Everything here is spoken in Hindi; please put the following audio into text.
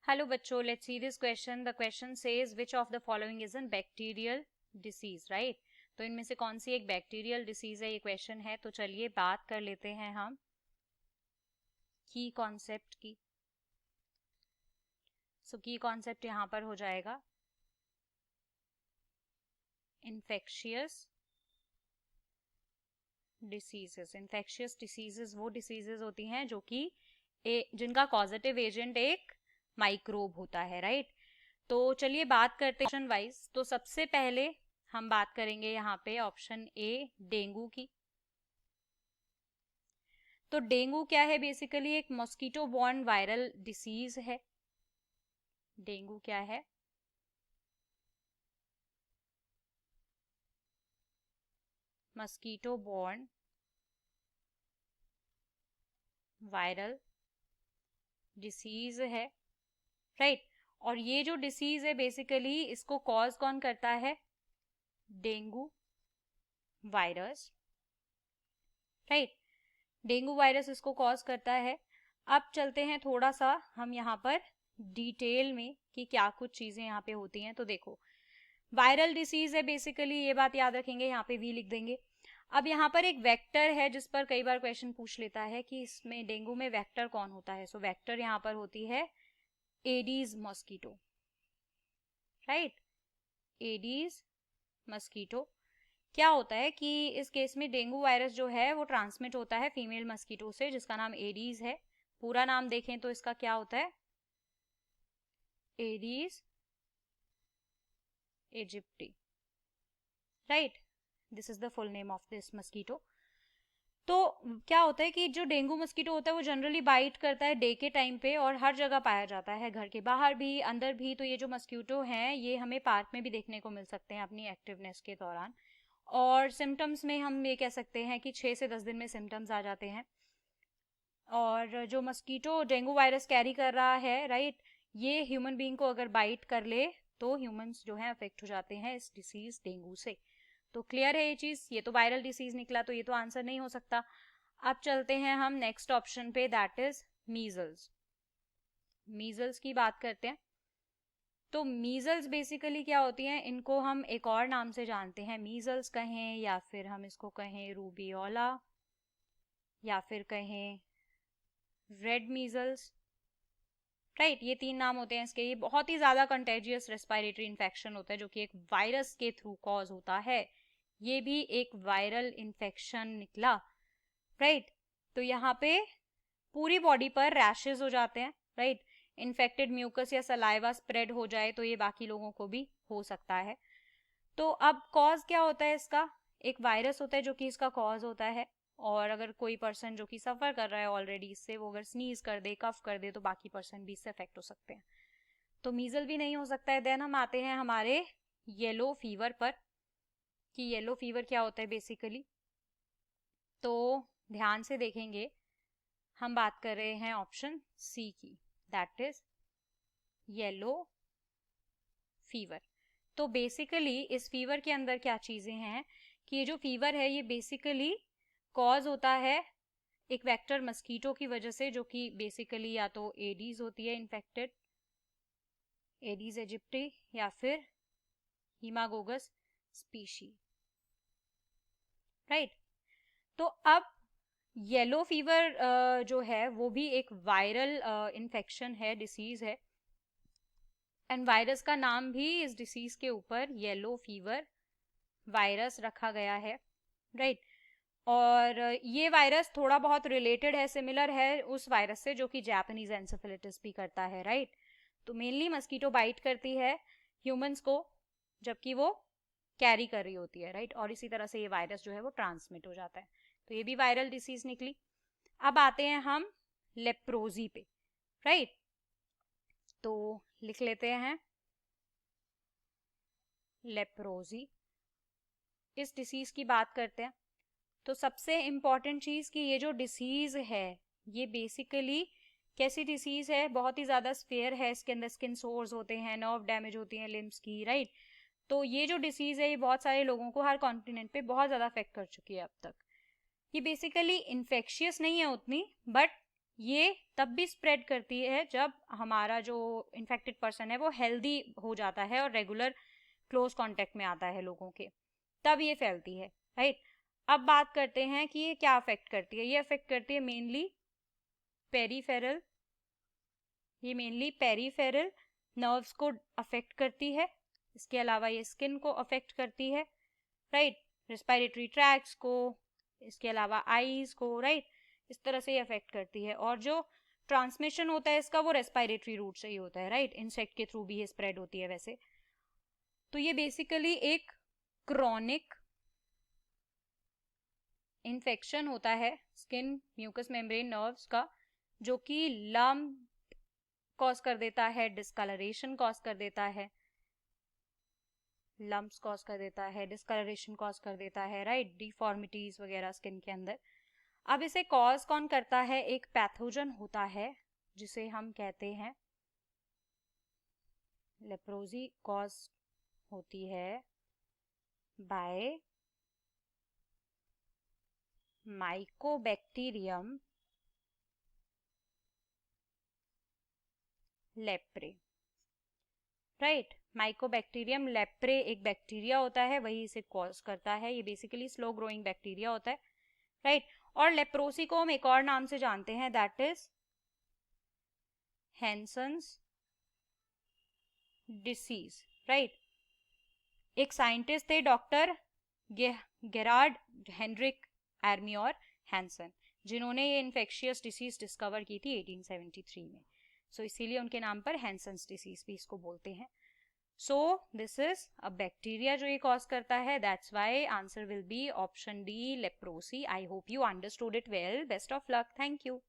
Hello बच्चों, let's see this question. The question says which of the following is a bacterial disease, right? तो इनमें से कौन सी एक बैक्टीरियल डिसीज है, ये क्वेश्चन है. तो चलिए बात कर लेते हैं हम की कॉन्सेप्ट की. सो की कॉन्सेप्ट यहाँ पर हो जाएगा इन्फेक्शियस डिसीजेस. इन्फेक्शियस डिसीजेस वो डिसीजेस होती हैं जो कि जिनका कॉजेटिव एजेंट एक माइक्रोब होता है, राइट? तो चलिए बात करते हैं ऑप्शन वाइज. तो सबसे पहले हम बात करेंगे यहाँ पे ऑप्शन ए डेंगू की. तो डेंगू क्या है? बेसिकली एक मॉस्किटो बॉर्न वायरल डिसीज है. डेंगू क्या है? मस्कीटो बॉर्न वायरल डिसीज है, राइट? और ये जो डिसीज है बेसिकली इसको कॉज कौन करता है? Dengue virus, right? Dengue virus इसको कॉज करता है. अब चलते हैं थोड़ा सा हम यहाँ पर डिटेल में कि क्या कुछ चीजें यहाँ पे होती हैं. तो देखो, वायरल डिसीज है बेसिकली, ये बात याद रखेंगे, यहाँ पे वी लिख देंगे. अब यहाँ पर एक वेक्टर है जिस पर कई बार क्वेश्चन पूछ लेता है कि इसमें डेंगू में वेक्टर कौन होता है. सो वेक्टर यहाँ पर होती है Aedes mosquito, right? Aedes mosquito. क्या होता है कि इस केस में डेंगू वायरस जो है वो ट्रांसमिट होता है फीमेल मस्कीटो से जिसका नाम एडीज है. पूरा नाम देखें तो इसका क्या होता है? Aedes aegypti, right? This is the full name of this mosquito. तो क्या होता है कि जो डेंगू मस्कीटो होता है वो जनरली बाइट करता है डे के टाइम पे और हर जगह पाया जाता है, घर के बाहर भी अंदर भी. तो ये जो मस्कीटो हैं ये हमें पार्क में भी देखने को मिल सकते हैं अपनी एक्टिवनेस के दौरान. और सिम्टम्स में हम ये कह सकते हैं कि 6 से 10 दिन में सिम्टम्स आ जाते हैं. और जो मस्कीटो डेंगू वायरस कैरी कर रहा है, राइट, ये ह्यूमन बीइंग को अगर बाइट कर ले तो ह्यूमंस जो है अफेक्ट हो जाते हैं इस डिसीज डेंगू से. तो क्लियर है ये चीज? ये तो वायरल डिसीज निकला तो ये तो आंसर नहीं हो सकता. अब चलते हैं हम नेक्स्ट ऑप्शन पे, दैट इज मीजल्स. मीजल्स की बात करते हैं. तो मीजल्स बेसिकली क्या होती हैं? इनको हम एक और नाम से जानते हैं, मीजल्स कहें या फिर हम इसको कहें रूबियोला या फिर कहें रेड मीजल्स, राइट? ये 3 नाम होते हैं इसके. ये बहुत ही ज्यादा कंटेजियस रेस्पिरेटरी इन्फेक्शन होता है जो कि एक वायरस के थ्रू कॉज होता है. ये भी एक वायरल इन्फेक्शन निकला, राइट? तो यहाँ पे पूरी बॉडी पर रैशेज हो जाते हैं, राइट? इन्फेक्टेड म्यूकस या सलाइवा स्प्रेड हो जाए तो ये बाकी लोगों को भी हो सकता है. तो अब कॉज क्या होता है इसका? एक वायरस होता है जो कि इसका कॉज होता है. और अगर कोई पर्सन जो कि सफर कर रहा है ऑलरेडी इससे, वो अगर स्नीज कर दे, कफ कर दे, तो बाकी पर्सन भी इससे अफेक्ट हो सकते हैं. तो मीजल भी नहीं हो सकता है. देन हम आते हैं हमारे येलो फीवर पर कि येलो फीवर क्या होता है बेसिकली. तो ध्यान से देखेंगे, हम बात कर रहे हैं ऑप्शन सी की, दैट इज येलो फीवर. तो बेसिकली इस फीवर के अंदर क्या चीजें हैं कि ये जो फीवर है ये बेसिकली कॉज होता है एक वेक्टर मस्कीटो की वजह से, जो कि बेसिकली या तो एडीज होती है इन्फेक्टेड, एडीज इजिप्टी, या फिर हीमागोगस स्पीशी, राइट? तो अब येलो फीवर जो है वो भी एक वायरल इन्फेक्शन है, डिसीज है. एंड वायरस का नाम भी इस डिसीज के ऊपर येलो फीवर वायरस रखा गया है, राइट? और ये वायरस थोड़ा बहुत रिलेटेड है, सिमिलर है उस वायरस से जो कि जापानीज एन्सेफेलिटिस भी करता है, राइट? तो मेनली मस्कीटो बाइट करती है ह्यूमंस को जबकि वो कैरी कर रही होती है, राइट? और इसी तरह से ये वायरस जो है वो ट्रांसमिट हो जाता है. तो ये भी वायरल डिसीज निकली. अब आते हैं हम लेप्रोजी पे, राइट? तो लिख लेते हैं लेप्रोजी. इस डिसीज की बात करते हैं. तो सबसे इंपॉर्टेंट चीज कि ये जो डिसीज है ये बेसिकली कैसी डिसीज है? बहुत ही ज्यादा स्फेयर है, इसके अंदर स्किन सोर्स होते हैं, नर्व डैमेज होती है लिम्स की, राइट? तो ये जो डिसीज है ये बहुत सारे लोगों को हर कॉन्टिनेंट पे बहुत ज्यादा अफेक्ट कर चुकी है अब तक. ये बेसिकली इन्फेक्शियस नहीं है उतनी, बट ये तब भी स्प्रेड करती है जब हमारा जो इन्फेक्टेड पर्सन है वो हेल्दी हो जाता है और रेगुलर क्लोज कांटेक्ट में आता है लोगों के, तब ये फैलती है, राइट। अब बात करते हैं कि ये क्या अफेक्ट करती है। ये अफेक्ट करती है मेनली पेरीफेरल, ये मेनली पेरीफेरल नर्व्स को अफेक्ट करती है। इसके अलावा ये स्किन को अफेक्ट करती है, राइट, रेस्पिरेटरी ट्रैक्ट्स को, इसके अलावा आईज को, राइट, इस तरह से ये अफेक्ट करती है। और जो ट्रांसमिशन होता है इसका वो रेस्पिरेटरी रूट से ही होता है, राइट, इंसेक्ट के थ्रू भी ये स्प्रेड होती है वैसे। तो ये बेसिकली एक क्रॉनिक इन्फेक्शन होता है स्किन म्यूकस मेम्ब्रेन नर्व्स का, जो कि लम्प कॉज कर देता है, डिस्कलरेशन कॉज कर देता है, लम्प्स कॉज कर देता है, डिस्कलरेशन कॉज कर देता है, राइट, डिफॉर्मिटीज वगैरह स्किन के अंदर। अब इसे कॉज कौन करता है? एक पैथोजन होता है जिसे हम कहते हैं लेप्रोसी, कॉज होती है by Mycobacterium leprae, right. Mycobacterium leprae एक बैक्टीरिया होता है, वही इसे कॉज करता है। ये बेसिकली स्लो ग्रोइंग बैक्टीरिया होता है, राइट। और लेप्रोसी को हम एक और नाम से जानते हैं, that is Hansen's disease, right. एक साइंटिस्ट थे डॉक्टर गेरार्ड हेनरिक एर्मियोर हैंसन, जिन्होंने ये इन्फेक्शियस डिसीज डिस्कवर की थी 1873 में। सो इसीलिए उनके नाम पर हैंसन्स डिसीज भी इसको बोलते हैं। So this is a bacteria जो ये कॉज करता है, that's why answer will be option D, leprosy. I hope you understood it well. Best of luck, thank you.